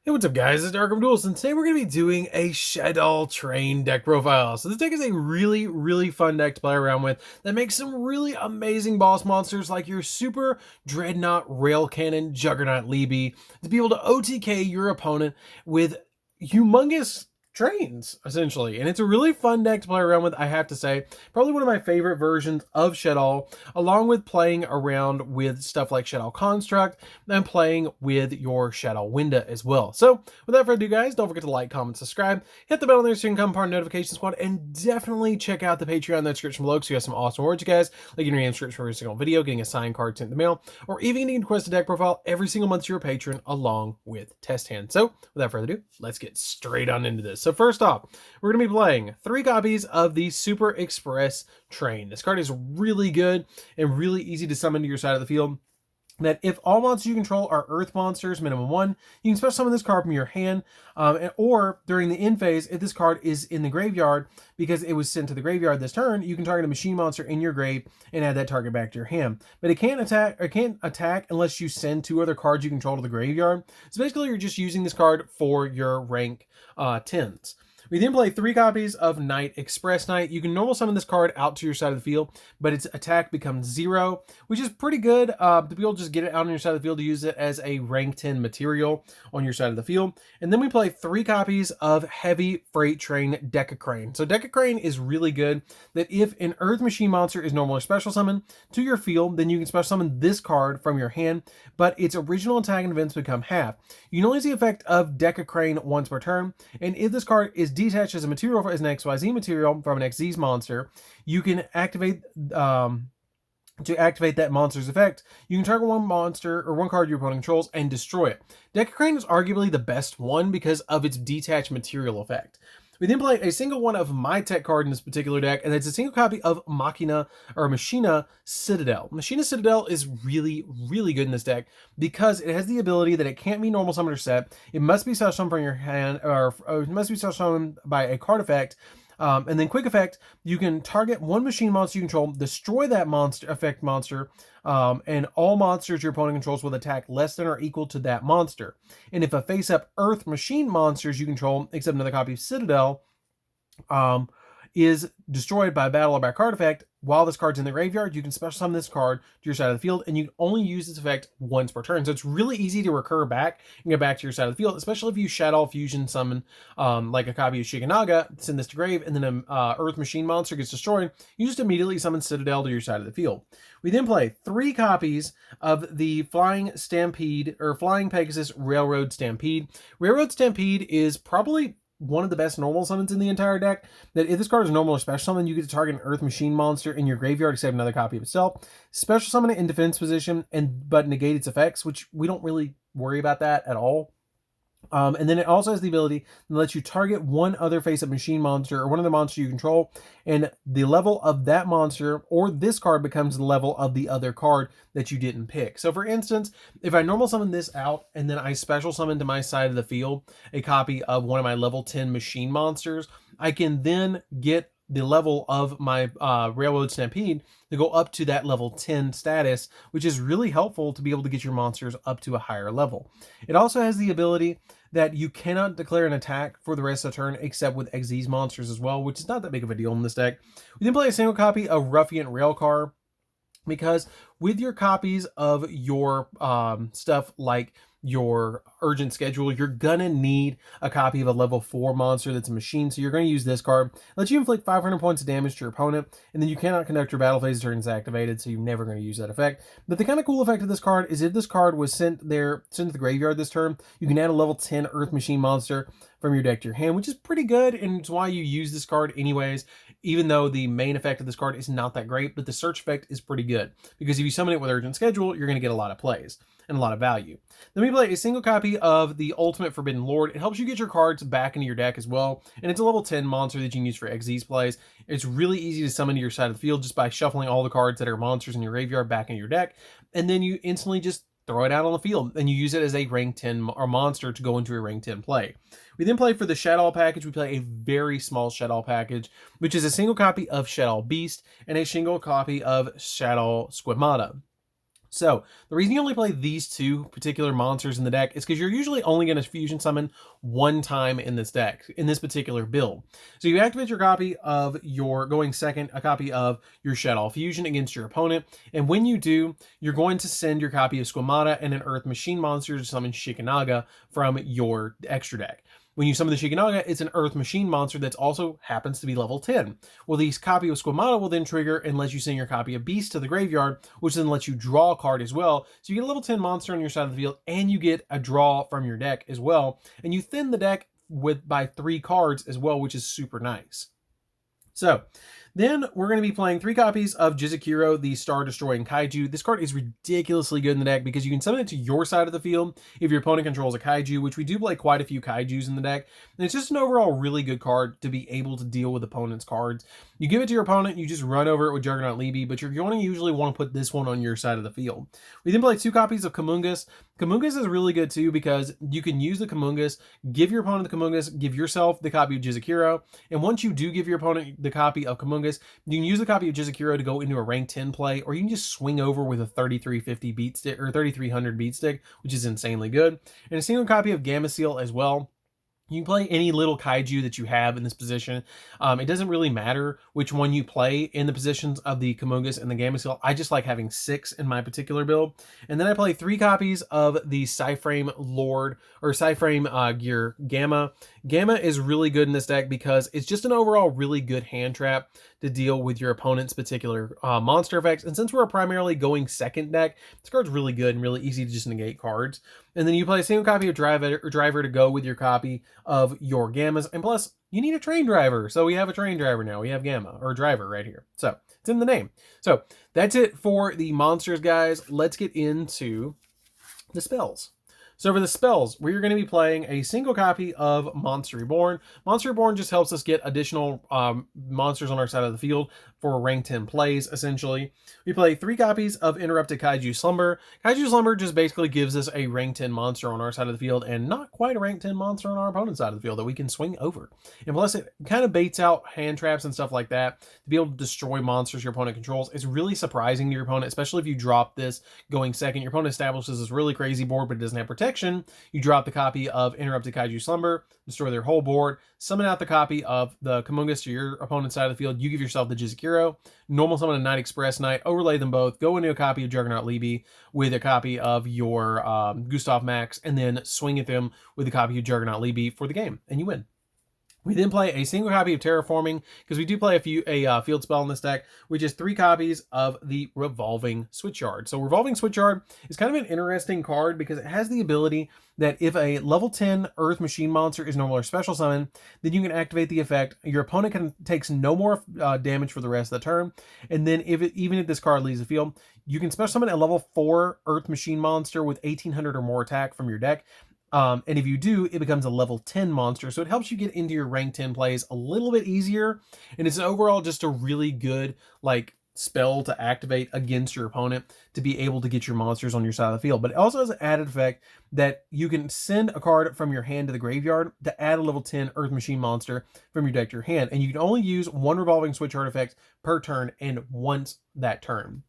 Hey, what's up guys, it's DarkArmedDuelist, and today we're going to be doing a Shaddoll train deck profile. So this deck is a really fun deck to play around with that makes some really amazing boss monsters like your Super Dreadnought Rail Cannon Juggernaut Libby to be able to OTK your opponent with humongous trains, essentially. And it's a really fun deck to play around with, I have to say. Probably one of my favorite versions of Shaddoll, along with playing around with stuff like Shaddoll Construct and playing with your Shaddoll Winda as well. So without further ado, guys, don't forget to like, comment, subscribe, hit the bell on there so you can become part of the notification squad, and definitely check out the Patreon in the description below because we have some awesome rewards, you guys, like getting your name searched for every single video, getting a signed card sent in the mail, or even getting to request a deck profile every single month to your patron along with test hands. So without further ado, let's get straight on into this. So first off, we're going to be playing 3 copies of the Super Express Train. This card is really good and really easy to summon to your side of the field. That if all monsters you control are Earth monsters, minimum 1, you can special summon this card from your hand, or during the end phase, if this card is in the graveyard because it was sent to the graveyard this turn, you can target a machine monster in your grave and add that target back to your hand. But it can't attack unless you send 2 other cards you control to the graveyard. So basically, you're just using this card for your rank 10s. We then play 3 copies of Night Express Knight. You can normal summon this card out to your side of the field, but its attack becomes 0, which is pretty good to be able to just get it out on your side of the field to use it as a rank 10 material on your side of the field. And then we play 3 copies of Heavy Freight Train Decacrane. So Decacrane is really good that if an Earth Machine monster is normally special summoned to your field, then you can special summon this card from your hand, but its original attack and events become half. You can only see the effect of Decacrane once per turn, and if this card is detached as a material as an XYZ material from an XYZ monster, you can activate to activate that monster's effect, you can target one monster or one card your opponent controls and destroy it. Decacrane is arguably the best one because of its detached material effect. We then play a single one of my tech card in this particular deck, and it's a single copy of Machina Citadel. Machina Citadel is really good in this deck because it has the ability that it can't be normal summoned or set. It must be special summoned from your hand, or it must be special summoned by a card effect. And then quick effect, you can target one machine monster you control, destroy that monster, and all monsters your opponent controls will attack less than or equal to that monster. And if a face-up Earth machine monsters you control, except another copy of Citadel, is destroyed by battle or by card effect, while this card's in the graveyard, you can special summon this card to your side of the field, and you can only use this effect once per turn. So it's really easy to recur back and get back to your side of the field, especially if you Shaddoll Fusion summon like a copy of Shikanaga, send this to grave, and then an Earth Machine monster gets destroyed. You just immediately summon Citadel to your side of the field. We then play 3 copies of the Flying Pegasus Railroad Stampede. Railroad Stampede is probably one of the best normal summons in the entire deck. That if this card is normal or special summon, you get to target an Earth Machine monster in your graveyard except another copy of itself. Special summon it in defense position but negate its effects, which we don't really worry about that at all. And then it also has the ability to let you target one other face-up machine monster or one of the monsters you control, and the level of that monster or this card becomes the level of the other card that you didn't pick. So for instance, if I normal summon this out and then I special summon to my side of the field a copy of one of my level 10 machine monsters, I can then get the level of my Railroad Stampede to go up to that level 10 status, which is really helpful to be able to get your monsters up to a higher level. It also has the ability that you cannot declare an attack for the rest of the turn except with XYZ monsters as well, which is not that big of a deal in this deck. We then play a single copy of Ruffian Railcar because with your copies of your stuff like your urgent schedule, you're gonna need a copy of a level 4 monster that's a machine, so you're going to use this card. Lets you inflict 500 points of damage to your opponent, and then you cannot conduct your battle phase turn it's activated, so you're never going to use that effect. But the kind of cool effect of this card is if this card was sent to the graveyard this turn, you can add a level 10 Earth Machine monster from your deck to your hand, which is pretty good, and it's why you use this card anyways, even though the main effect of this card is not that great, but the search effect is pretty good, because if you summon it with urgent schedule, you're going to get a lot of plays and a lot of value. Then we play a single copy of the Ultimate Forbidden Lord. It helps you get your cards back into your deck as well, and it's a level 10 monster that you can use for XYZ plays. It's really easy to summon to your side of the field just by shuffling all the cards that are monsters in your graveyard back into your deck, and then you instantly just throw it out on the field, and you use it as a rank 10 or monster to go into a rank 10 play. We then play for the Shaddoll package. We play a very small Shaddoll package, which is a single copy of Shaddoll Beast and a single copy of Shaddoll Squamata. So the reason you only play these two particular monsters in the deck is because you're usually only going to fusion summon one time in this deck, in this particular build. So you activate your copy of your going second, a copy of your Shaddoll fusion against your opponent. And when you do, you're going to send your copy of Squamata and an Earth Machine monster to summon Shikanaga from your extra deck. When you summon the Shikanaga, it's an Earth Machine monster that also happens to be level 10. Well, the copy of Squamata will then trigger and let you send your copy of Beast to the graveyard, which then lets you draw a card as well. So you get a level 10 monster on your side of the field, and you get a draw from your deck as well. And you thin the deck by 3 cards as well, which is super nice. So then we're going to be playing 3 copies of Yugioh, the Star Destroying Kaiju. This card is ridiculously good in the deck because you can summon it to your side of the field if your opponent controls a Kaiju, which we do play quite a few Kaijus in the deck. And it's just an overall really good card to be able to deal with opponent's cards. You give it to your opponent, you just run over it with Juggernaut Libby, but you're going to usually want to put this one on your side of the field. We then play 2 copies of Kamungus. Kamungus is really good too because you can use the Kamungus, give your opponent the Kamungus, give yourself the copy of Yugioh, and once you do give your opponent the copy of Kamungus, you can use the copy of Yugioh to go into a rank 10 play, or you can just swing over with a 3350 beat stick or 3300 beat stick, which is insanely good. And a single copy of Gameciel as well. You can play any little kaiju that you have in this position. It doesn't really matter which one you play in the positions of the Kamungus and the Gameciel. I just like having 6 in my particular build. And then I play 3 copies of the Psyframe Lord or Psyframe Gear Gamma. Gamma is really good in this deck because it's just an overall really good hand trap to deal with your opponent's particular monster effects. And since we're a primarily going second deck, this card's really good and really easy to just negate cards. And then you play a single copy of Driver to go with your copy of your Gammas. And plus, you need a train driver. So we have a train driver now. We have Gamma, or Driver right here. So it's in the name. So that's it for the monsters, guys. Let's get into the spells. So for the spells, we're going to be playing a single copy of Monster Reborn. Monster Reborn just helps us get additional monsters on our side of the field for rank 10 plays, essentially. We play 3 copies of Interrupted Kaiju Slumber. Kaiju Slumber just basically gives us a rank 10 monster on our side of the field and not quite a rank 10 monster on our opponent's side of the field that we can swing over. And plus, it kind of baits out hand traps and stuff like that to be able to destroy monsters your opponent controls. It's really surprising to your opponent, especially if you drop this going second. Your opponent establishes this really crazy board, but it doesn't have protection. You drop the copy of Interrupted Kaiju Slumber, destroy their whole board, summon out the copy of the Kamungus to your opponent's side of the field. You give yourself the Yugioh, normal summon a Night Express Knight, overlay them both, go into a copy of Juggernaut Libby with a copy of your Gustav Max, and then swing at them with a copy of Juggernaut Libby for the game, and you win. We then play a single copy of Terraforming, because we do play a field spell in this deck, which is 3 copies of the Revolving Switchyard. So Revolving Switchyard is kind of an interesting card because it has the ability that if a level 10 Earth Machine monster is normal or special summon, then you can activate the effect. Your opponent takes no more damage for the rest of the turn, and then even if this card leaves the field, you can special summon a level 4 Earth Machine monster with 1800 or more attack from your deck. And if you do, it becomes a level 10 monster. So it helps you get into your rank 10 plays a little bit easier. And it's overall just a really good spell to activate against your opponent to be able to get your monsters on your side of the field. But it also has an added effect that you can send a card from your hand to the graveyard to add a level 10 Earth Machine monster from your deck to your hand. And you can only use 1 Revolving Switchyard effect per turn and once that turn.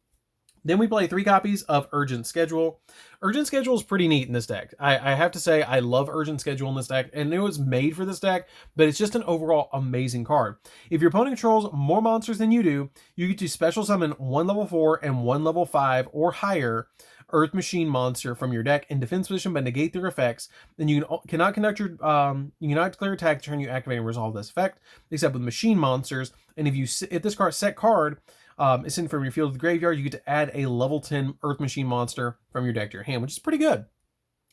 Then we play 3 copies of Urgent Schedule. Urgent Schedule is pretty neat in this deck. I have to say, I love Urgent Schedule in this deck, and it was made for this deck, but it's just an overall amazing card. If your opponent controls more monsters than you do, you get to special summon 1 level 4 and 1 level 5 or higher Earth Machine monster from your deck in defense position, but negate their effects. Then you cannot conduct your you cannot declare attack turn you activate and resolve this effect, except with machine monsters. And if this set card is sent from your field to the graveyard, you get to add a level 10 Earth Machine monster from your deck to your hand, which is pretty good.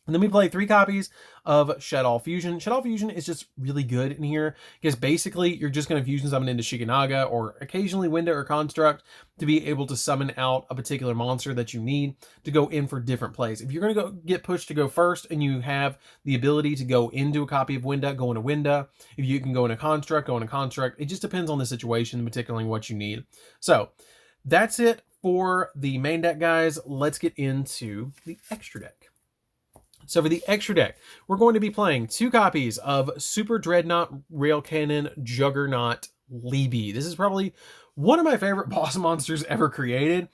And then we play 3 copies of Shaddoll Fusion. Shaddoll Fusion is just really good in here because basically you're just going to fusion summon into Shikanaga or occasionally Winda or Construct to be able to summon out a particular monster that you need to go in for different plays. If you're going to get pushed to go first and you have the ability to go into a copy of Winda, go into Winda. If you can go into Construct, go into Construct. It just depends on the situation, particularly what you need. So that's it for the main deck, guys. Let's get into the extra deck. So for the extra deck, we're going to be playing 2 copies of Super Dreadnought Rail Cannon Juggernaut Libby. This is probably one of my favorite boss monsters ever created,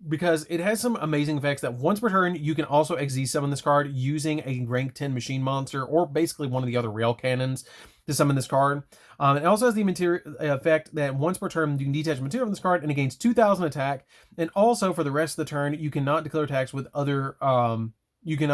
because it has some amazing effects that once per turn, you can also XZ summon this card using a rank 10 machine monster, or basically one of the other rail cannons to summon this card. It also has the material effect that once per turn, you can detach material from this card and it gains 2,000 attack. And also for the rest of the turn, you cannot declare attacks with other, you can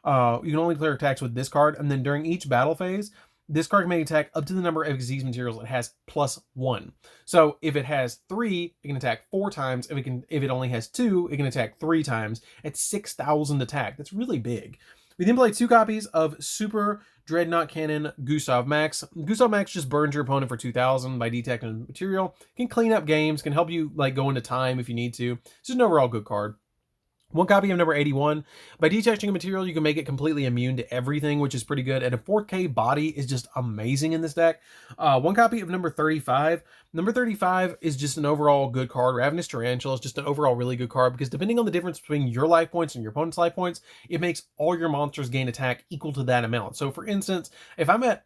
only declare attacks with this card. And then during each battle phase, this card can make attack up to the number of XZ materials it has +1. So if it has 3, it can attack 4 times. If it only has 2, it can attack 3 times at 6,000 attack. That's really big. We then play 2 copies of Super Dreadnought Cannon Gustav Max. Gustav Max just burns your opponent for 2,000 by detecting material. Can clean up games, can help you like go into time if you need to. It's just an overall good card. 1 copy of number 81. By detaching a material, you can make it completely immune to everything, which is pretty good. And a 4K body is just amazing in this deck. 1 copy of number 35. Number 35 is just an overall good card. Ravenous Tarantula is just an overall really good card because depending on the difference between your life points and your opponent's life points, it makes all your monsters gain attack equal to that amount. So for instance, if I'm at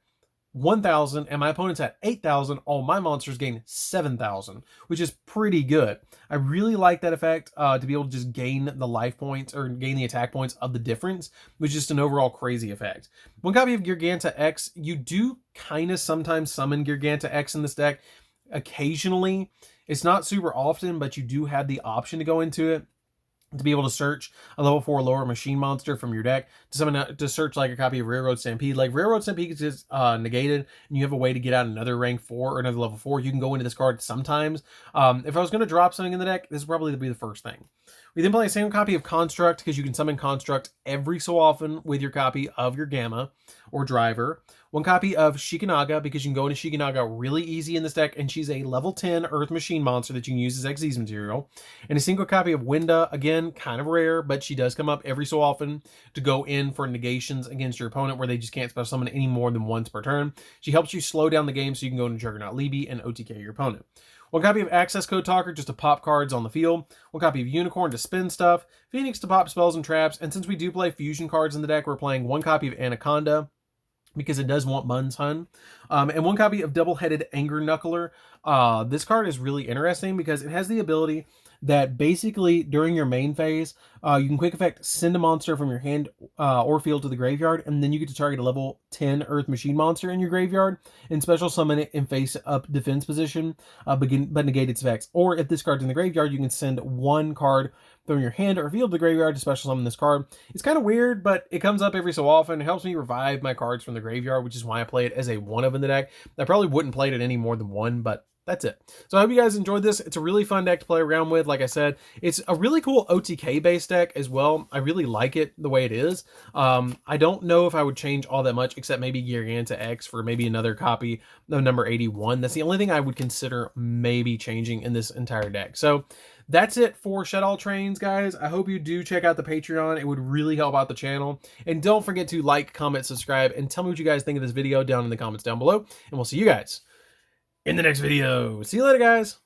1,000 and my opponent's at 8,000, all my monsters gain 7,000, which is pretty good. I really like that effect to be able to just gain the life points or gain the attack points of the difference, which is just an overall crazy effect. 1 copy of Garganta X. You do kind of sometimes summon Garganta X in this deck. Occasionally, it's not super often, but you do have the option to go into it to be able to search a level 4 lower machine monster from your deck to summon to search like a copy of Railroad Stampede. Like Railroad Stampede is just negated, and you have a way to get out another rank 4 or another level 4. You can go into this card sometimes. If I was going to drop something in the deck, this is probably to be the first thing. We then play a single copy of Construct because you can summon Construct every so often with your copy of your Gamma or Driver. 1 copy of Shikanaga because you can go into Shikanaga really easy in this deck, and she's a level 10 Earth Machine monster that you can use as XZ's material. And a single copy of Winda, again, kind of rare, but she does come up every so often to go in for negations against your opponent where they just can't special summon any more than once per turn. She helps you slow down the game so you can go into Juggernaut Libby and OTK your opponent. 1 copy of Access Code Talker just to pop cards on the field. 1 copy of Unicorn to spin stuff. Phoenix to pop spells and traps. And since we do play fusion cards in the deck, we're playing 1 copy of Anaconda because it does want Mun's Hun. And 1 copy of Double-Headed Anger Knuckler. This card is really interesting because it has the ability that basically during your main phase, you can quick effect send a monster from your hand or field to the graveyard, and then you get to target a level 10 Earth Machine monster in your graveyard and special summon it in face up defense position, but negate its effects. Or if this card's in the graveyard, you can send 1 card from your hand or field to the graveyard to special summon this card. It's kind of weird, but it comes up every so often. It helps me revive my cards from the graveyard, which is why I play it as a 1 of in the deck. I probably wouldn't play it at any more than 1, but that's it. So I hope you guys enjoyed this. It's a really fun deck to play around with. Like I said, it's a really cool OTK based deck as well. I really like it the way it is. I don't know if I would change all that much except maybe Garganta X for maybe another copy of number 81. That's the only thing I would consider maybe changing in this entire deck. So that's it for Shaddoll Trains, guys. I hope you do check out the Patreon. It would really help out the channel. And don't forget to like, comment, subscribe, and tell me what you guys think of this video down in the comments down below. And we'll see you guys in the next video. See you later, guys.